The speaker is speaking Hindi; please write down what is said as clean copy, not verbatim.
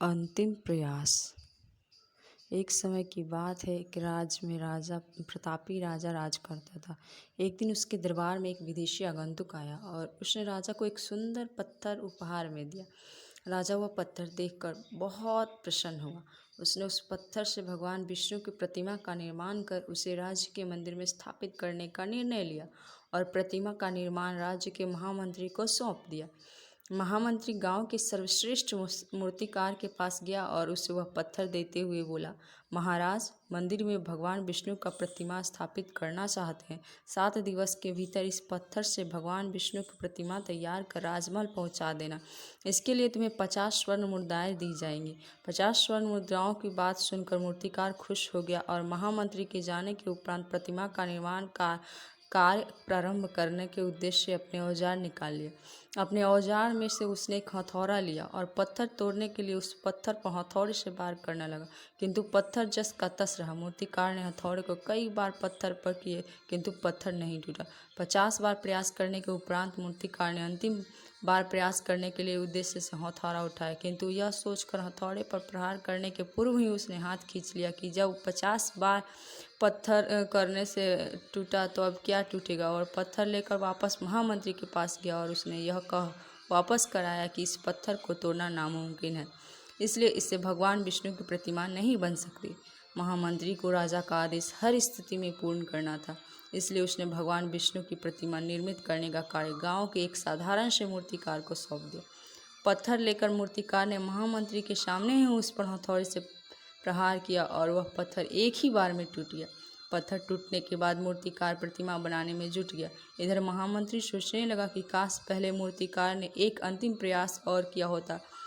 अंतिम प्रयास। एक समय की बात है कि राज्य में राजा प्रतापी राजा राज करता था। एक दिन उसके दरबार में एक विदेशी आगंतुक आया और उसने राजा को एक सुंदर पत्थर उपहार में दिया। राजा वह पत्थर देखकर बहुत प्रसन्न हुआ। उसने उस पत्थर से भगवान विष्णु की प्रतिमा का निर्माण कर उसे राज्य के मंदिर में स्थापित करने का निर्णय लिया और प्रतिमा का निर्माण राज्य के महामंत्री को सौंप दिया। महामंत्री गांव के सर्वश्रेष्ठ मूर्तिकार के पास गया और उसे वह पत्थर देते हुए बोला, महाराज, मंदिर में भगवान विष्णु का प्रतिमा स्थापित करना चाहते हैं। 7 दिवस के भीतर इस पत्थर से भगवान विष्णु की प्रतिमा तैयार कर राजमहल पहुंचा देना। इसके लिए तुम्हें 50 स्वर्ण मुद्राएं दी जाएंगी। 50 स्वर्ण मुद्राओं की बात सुनकर मूर्तिकार खुश हो गया और महामंत्री के जाने के उपरांत प्रतिमा का निर्माण कार्य प्रारंभ करने के उद्देश्य से अपने औजार निकाल लिए। अपने औजार में से उसने एक हथौड़ा लिया और पत्थर तोड़ने के लिए उस पत्थर को हथौड़े से वार करने लगा, किंतु पत्थर जस का तस रहा। मूर्तिकार ने हथौड़े को कई बार पत्थर पर किए, किंतु पत्थर नहीं टूटा। 50 बार प्रयास करने के उपरांत मूर्तिकार ने अंतिम बार प्रयास करने के लिए उद्देश्य से हथौड़ा उठाया, किंतु यह सोचकर हथौड़े पर प्रहार करने के पूर्व ही उसने हाथ खींच लिया कि जब 50 बार पत्थर करने से टूटा तो अब क्या टूटेगा। और पत्थर लेकर वापस महामंत्री के पास गया और उसने यह कह वापस कराया कि इस पत्थर को तोड़ना नामुमकिन है, इसलिए इससे भगवान विष्णु की प्रतिमा नहीं बन सकती। महामंत्री को राजा का आदेश हर स्थिति में पूर्ण करना था, इसलिए उसने भगवान विष्णु की प्रतिमा निर्मित करने का कार्य गांव के एक साधारण से मूर्तिकार को सौंप दिया। पत्थर लेकर मूर्तिकार ने महामंत्री के सामने ही उस पर हथौड़े से प्रहार किया और वह पत्थर एक ही बार में टूट गया। पत्थर टूटने के बाद मूर्तिकार प्रतिमा बनाने में जुट गया। इधर महामंत्री सोचने लगा कि काश पहले मूर्तिकार ने एक अंतिम प्रयास और किया होता